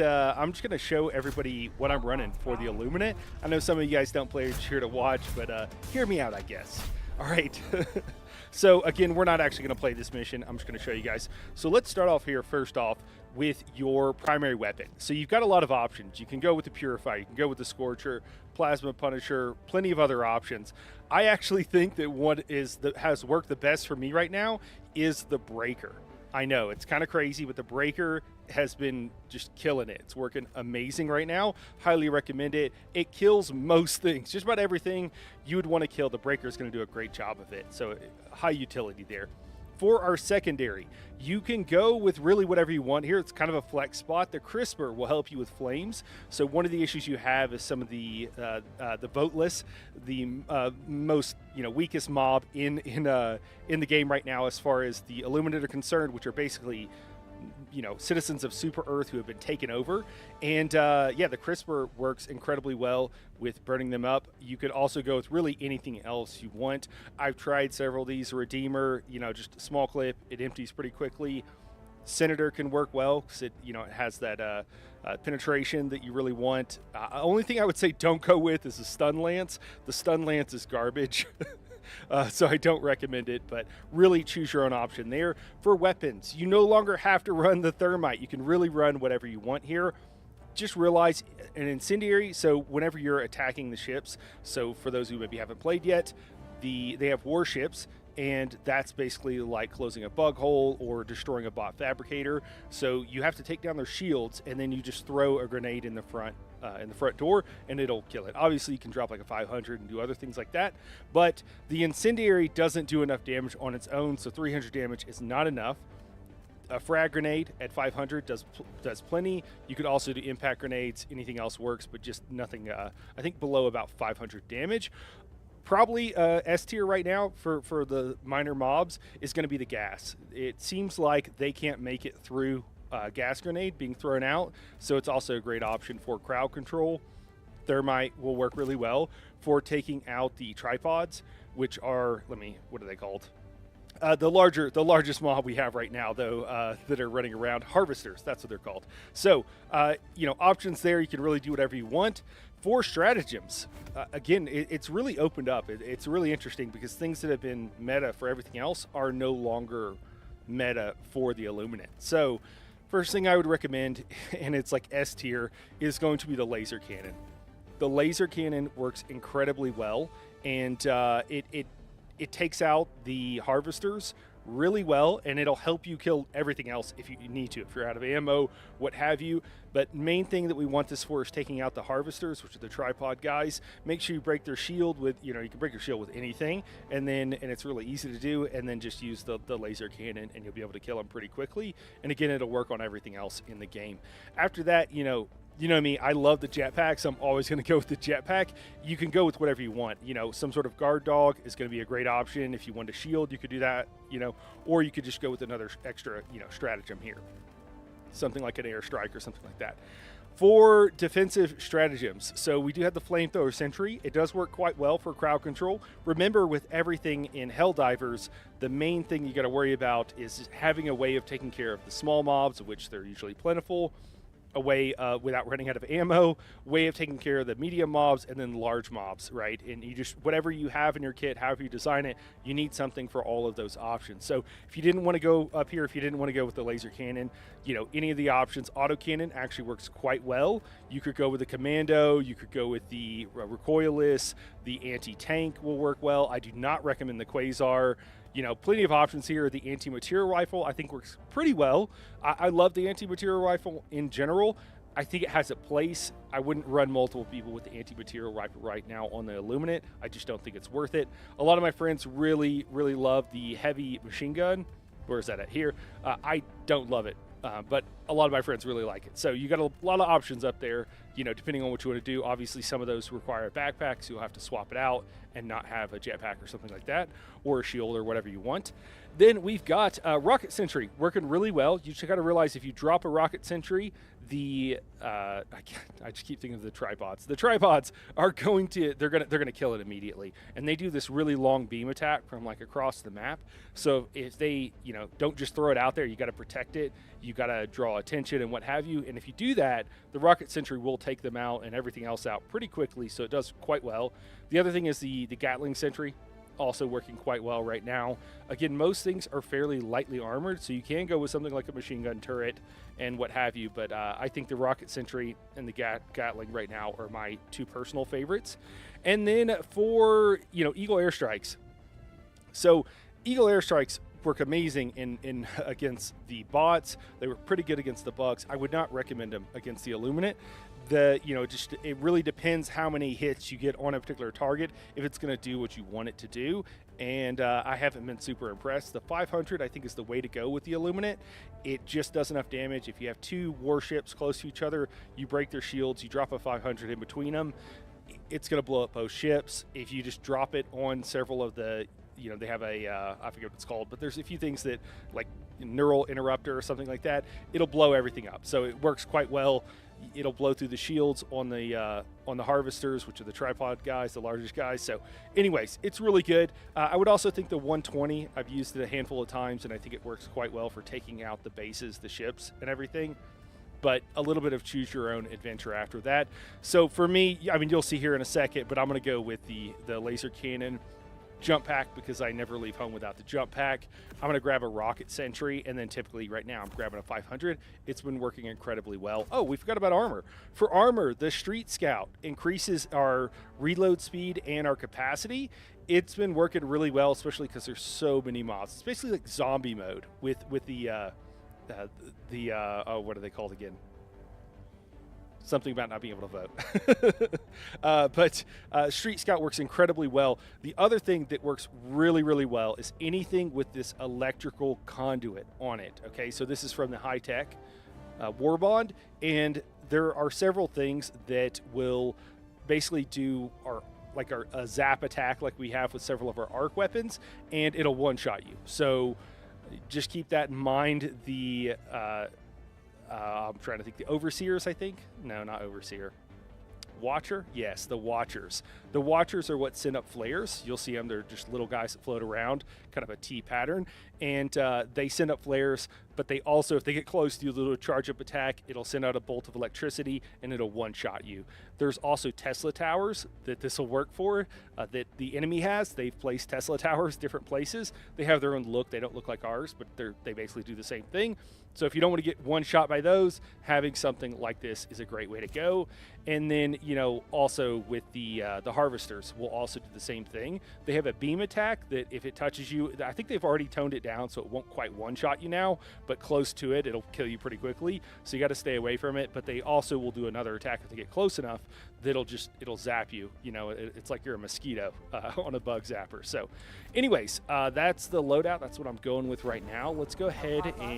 I'm just going to show everybody what I'm running for the Illuminate. I know some of you guys don't play, you're here to watch, but hear me out, I guess. All right. So again, we're not actually going to play this mission. I'm just going to show you guys. So let's start off here first off with your primary weapon. So you've got a lot of options. You can go with the Purifier, you can go with the Scorcher, Plasma Punisher, plenty of other options. I actually think that what has worked the best for me right now is the Breaker. I know it's kind of crazy, but the Breaker has been just killing it. It's working amazing right now. Highly recommend it. It kills most things, just about everything you would want to kill. The Breaker is going to do a great job of it. So high utility there. For our secondary, you can go with really whatever you want here. It's kind of a flex spot. The Crisper will help you with flames. So one of the issues you have is some of the voteless, the most weakest mob in the game right now, as far as the Illuminate are concerned, which are basically citizens of Super Earth who have been taken over. And yeah, the Crisper works incredibly well with burning them up. You could also go with really anything else you want. I've tried several of these. Redeemer, just a small clip, it empties pretty quickly. Senator can work well because it has that penetration that you really want. Only thing I would say don't go with is the Stun Lance. The Stun Lance is garbage. So I don't recommend it, but really choose your own option there. For weapons, you no longer have to run the Thermite. You can really run whatever you want here. Just realize an incendiary, so whenever you're attacking the ships, so for those who maybe haven't played yet, they have warships, and that's basically like closing a bug hole or destroying a bot fabricator. So you have to take down their shields, and then you just throw a grenade in the front door, and it'll kill it. Obviously, you can drop like a 500 and do other things like that, but the incendiary doesn't do enough damage on its own, so 300 damage is not enough. A frag grenade at 500 does plenty. You could also do impact grenades. Anything else works, but just nothing, I think, below about 500 damage. Probably S tier right now for the minor mobs is going to be the gas. It seems like they can't make it through gas grenade being thrown out, so it's also a great option for crowd control. Thermite will work really well for taking out the tripods, which are, what are they called? The largest mob we have right now, though, that are running around, harvesters, that's what they're called. So, options there, you can really do whatever you want. For stratagems, again, it's really opened up. It's really interesting because things that have been meta for everything else are no longer meta for the Illuminate. So, first thing I would recommend, and it's like S tier, is going to be the laser cannon. The laser cannon works incredibly well, and it takes out the harvesters really well, and it'll help you kill everything else if you need to, if you're out of ammo, what have you. But main thing that we want this for is taking out the harvesters, which are the tripod guys. Make sure you break their shield with, you can break your shield with anything, and it's really easy to do, and then just use the laser cannon, and you'll be able to kill them pretty quickly. And again, it'll work on everything else in the game. After that, you know me, I love the jetpack, so I'm always going to go with the jetpack. You can go with whatever you want. Some sort of guard dog is going to be a great option. If you want a shield, you could do that, or you could just go with another extra, stratagem here. Something like an airstrike or something like that. For defensive stratagems, so we do have the Flamethrower Sentry. It does work quite well for crowd control. Remember, with everything in Helldivers, the main thing you got to worry about is having a way of taking care of the small mobs, of which they're usually plentiful, a way without running out of ammo, way of taking care of the medium mobs, and then large mobs, right? And you just, whatever you have in your kit, however you design it, you need something for all of those options. So if you didn't want to go up here, if you didn't want to go with the laser cannon, any of the options, autocannon actually works quite well. You could go with the commando, you could go with the recoilless, the anti-tank will work well. I do not recommend the quasar. Plenty of options here. The anti-material rifle, I think, works pretty well. I love the anti-material rifle in general. I think it has a place. I wouldn't run multiple people with the anti-material rifle right now on the Illuminate. I just don't think it's worth it. A lot of my friends really, really love the heavy machine gun. Where is that at? Here. I don't love it. But a lot of my friends really like it. So you got a lot of options up there, depending on what you want to do. Obviously, some of those require a backpack, so you'll have to swap it out and not have a jetpack or something like that, or a shield or whatever you want. Then we've got Rocket Sentry working really well. You just got to realize if you drop a Rocket Sentry, the I just keep thinking of the tripods. The tripods are going to they're gonna kill it immediately, and they do this really long beam attack from like across the map. So if they don't just throw it out there, you got to protect it. You got to draw attention and what have you. And if you do that, the rocket sentry will take them out and everything else out pretty quickly. So it does quite well. The other thing is the Gatling sentry. Also working quite well right now. Again, most things are fairly lightly armored, so you can go with something like a machine gun turret and what have you, but I think the rocket sentry and the Gatling right now are my two personal favorites. And then for Eagle airstrikes, so Eagle airstrikes work amazing in against the bots. They were pretty good against the bugs. I would not recommend them against the Illuminate. It really depends how many hits you get on a particular target if it's going to do what you want it to do. And I haven't been super impressed. The 500 I think is the way to go with the Illuminate. It just does enough damage. If you have two warships close to each other, you break their shields, you drop a 500 in between them, it's going to blow up both ships. If you just drop it on several of the they have a I forget what it's called, but there's a few things that like neural interrupter or something like that, it'll blow everything up. So it works quite well. It'll blow through the shields on the harvesters, which are the tripod guys, the largest guys. So anyways, it's really good. I would also think the 120, I've used it a handful of times, and I think it works quite well for taking out the bases, the ships, and everything. But a little bit of choose your own adventure after that. So for me, I mean, you'll see here in a second, but I'm going to go with the laser cannon jump pack because I never leave home without the jump pack. I'm going to grab a rocket sentry, and then typically right now I'm grabbing a 500. It's been working incredibly well. Oh, we forgot about armor. For armor, the Street Scout increases our reload speed and our capacity. It's been working really well, especially because there's so many mobs. It's basically like zombie mode with the what are they called again? Something about not being able to vote. But Street Scout works incredibly well. The other thing that works really, really well is anything with this electrical conduit on it. Okay, so this is from the high-tech War Bond, and there are several things that will basically do a zap attack like we have with several of our arc weapons, and it'll one-shot you. So just keep that in mind. The I'm trying to think. The Overseers, I think. No, not Overseer. Watcher? Yes, the Watchers. The Watchers are what send up flares. You'll see them. They're just little guys that float around, kind of a T pattern. And they send up flares, but they also, if they get close to you, they'll do a charge-up attack. It'll send out a bolt of electricity, and it'll one-shot you. There's also Tesla towers that this will work for, that the enemy has. They've placed Tesla towers different places. They have their own look. They don't look like ours, but they basically do the same thing. So if you don't want to get one shot by those, having something like this is a great way to go. And then, also with the harvesters, will also do the same thing. They have a beam attack that if it touches you, I think they've already toned it down so it won't quite one-shot you now, but close to it, it'll kill you pretty quickly. So you got to stay away from it. But they also will do another attack if they get close enough that it'll zap you. It's like you're a mosquito on a bug zapper. So anyways, that's the loadout. That's what I'm going with right now. Let's go ahead and